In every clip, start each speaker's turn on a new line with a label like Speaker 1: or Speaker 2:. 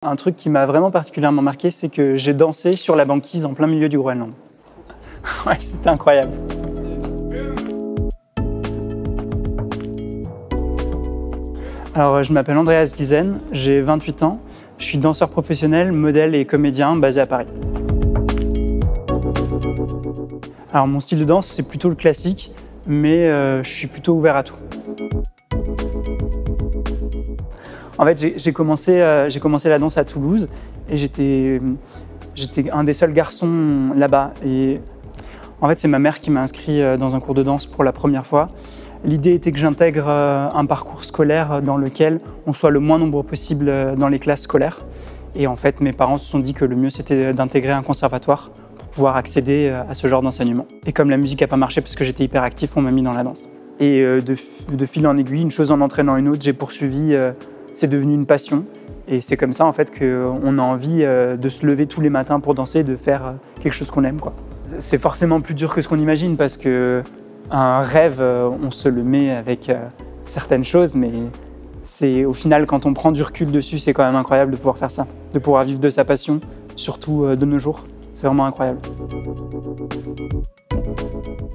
Speaker 1: Un truc qui m'a vraiment particulièrement marqué, c'est que j'ai dansé sur la banquise en plein milieu du Groenland. Ouais, c'était incroyable. Alors, je m'appelle Andreas Giesen, j'ai 28 ans, je suis danseur professionnel, modèle et comédien basé à Paris. Alors, mon style de danse, c'est plutôt le classique, mais je suis plutôt ouvert à tout. En fait, j'ai commencé la danse à Toulouse et j'étais un des seuls garçons là-bas. Et en fait, c'est ma mère qui m'a inscrit dans un cours de danse pour la première fois. L'idée était que j'intègre un parcours scolaire dans lequel on soit le moins nombreux possible dans les classes scolaires. Et en fait, mes parents se sont dit que le mieux, c'était d'intégrer un conservatoire pour pouvoir accéder à ce genre d'enseignement. Et comme la musique n'a pas marché parce que j'étais hyper actif, on m'a mis dans la danse. Et de fil en aiguille, une chose en entraînant une autre, j'ai poursuivi. C'est devenu une passion et c'est comme ça en fait qu'on a envie de se lever tous les matins pour danser, de faire quelque chose qu'on aime, quoi. C'est forcément plus dur que ce qu'on imagine parce que un rêve, on se le met avec certaines choses, mais c'est au final quand on prend du recul dessus, c'est quand même incroyable de pouvoir faire ça, de pouvoir vivre de sa passion, surtout de nos jours. C'est vraiment incroyable.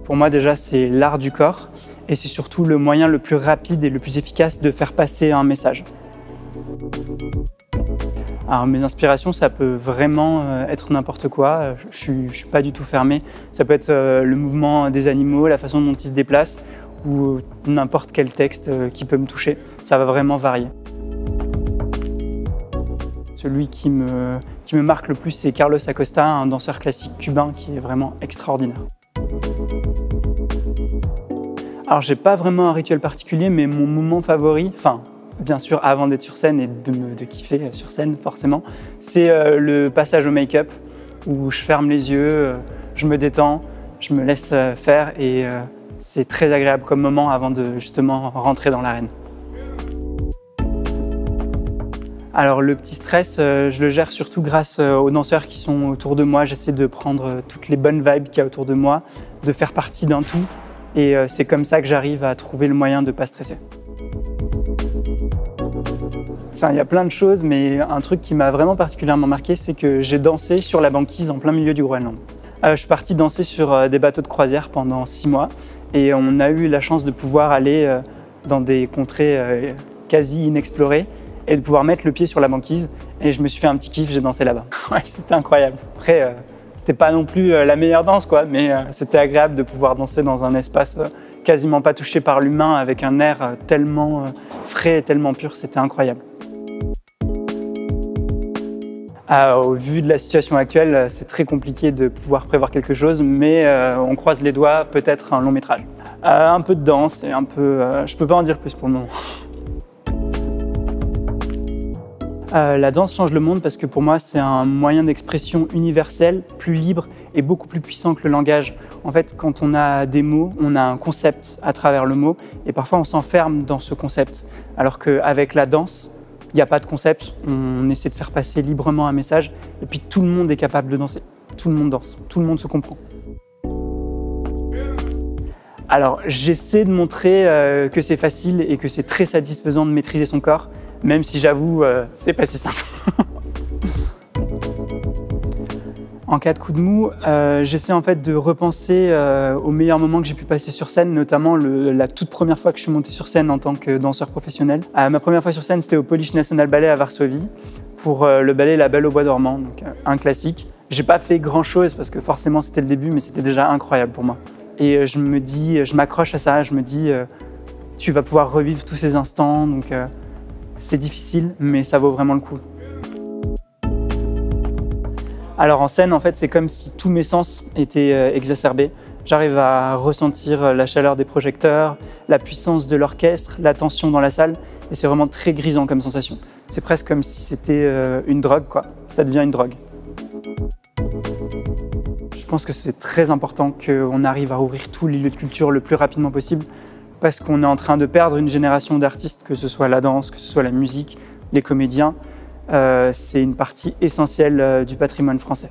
Speaker 1: Pour moi déjà, c'est l'art du corps et c'est surtout le moyen le plus rapide et le plus efficace de faire passer un message. Alors mes inspirations, ça peut vraiment être n'importe quoi, je suis pas du tout fermé. Ça peut être le mouvement des animaux, la façon dont ils se déplacent ou n'importe quel texte qui peut me toucher. Ça va vraiment varier. Celui qui me marque le plus, c'est Carlos Acosta, un danseur classique cubain qui est vraiment extraordinaire. Alors j'ai pas vraiment un rituel particulier, mais mon moment favori, bien sûr, avant d'être sur scène et de kiffer sur scène, forcément, c'est le passage au make-up où je ferme les yeux, je me détends, je me laisse faire et c'est très agréable comme moment avant de justement rentrer dans l'arène. Alors le petit stress, je le gère surtout grâce aux danseurs qui sont autour de moi. J'essaie de prendre toutes les bonnes vibes qu'il y a autour de moi, de faire partie d'un tout et c'est comme ça que j'arrive à trouver le moyen de ne pas stresser. Enfin, il y a plein de choses, mais un truc qui m'a vraiment particulièrement marqué, c'est que j'ai dansé sur la banquise en plein milieu du Groenland. Je suis parti danser sur des bateaux de croisière pendant 6 mois et on a eu la chance de pouvoir aller dans des contrées quasi inexplorées et de pouvoir mettre le pied sur la banquise et je me suis fait un petit kiff, j'ai dansé là-bas. Ouais, c'était incroyable. Après, c'était pas non plus la meilleure danse, quoi, mais c'était agréable de pouvoir danser dans un espace quasiment pas touché par l'humain avec un air tellement frais et tellement pur, c'était incroyable. Au vu de la situation actuelle, c'est très compliqué de pouvoir prévoir quelque chose, mais on croise les doigts, peut-être un long métrage. Un peu de danse et un peu... je peux pas en dire plus pour le moment. La danse change le monde parce que pour moi, c'est un moyen d'expression universel, plus libre et beaucoup plus puissant que le langage. En fait, quand on a des mots, on a un concept à travers le mot et parfois on s'enferme dans ce concept. Alors qu'avec la danse, il n'y a pas de concept, on essaie de faire passer librement un message et puis tout le monde est capable de danser. Tout le monde danse, tout le monde se comprend. Alors j'essaie de montrer que c'est facile et que c'est très satisfaisant de maîtriser son corps, même si j'avoue, c'est pas si simple. En cas de coup de mou, j'essaie en fait de repenser aux meilleurs moments que j'ai pu passer sur scène, notamment la toute première fois que je suis monté sur scène en tant que danseur professionnel. Ma première fois sur scène, c'était au Polish National Ballet à Varsovie pour le ballet La Belle au bois dormant, donc un classique. J'ai pas fait grand chose parce que forcément c'était le début, mais c'était déjà incroyable pour moi. Et je me dis, je m'accroche à ça, je me dis, tu vas pouvoir revivre tous ces instants, donc c'est difficile, mais ça vaut vraiment le coup. Alors en scène, en fait, c'est comme si tous mes sens étaient exacerbés. J'arrive à ressentir la chaleur des projecteurs, la puissance de l'orchestre, la tension dans la salle, et c'est vraiment très grisant comme sensation. C'est presque comme si c'était une drogue, quoi. Ça devient une drogue. Je pense que c'est très important qu'on arrive à ouvrir tous les lieux de culture le plus rapidement possible, parce qu'on est en train de perdre une génération d'artistes, que ce soit la danse, que ce soit la musique, les comédiens. C'est une partie essentielle du patrimoine français.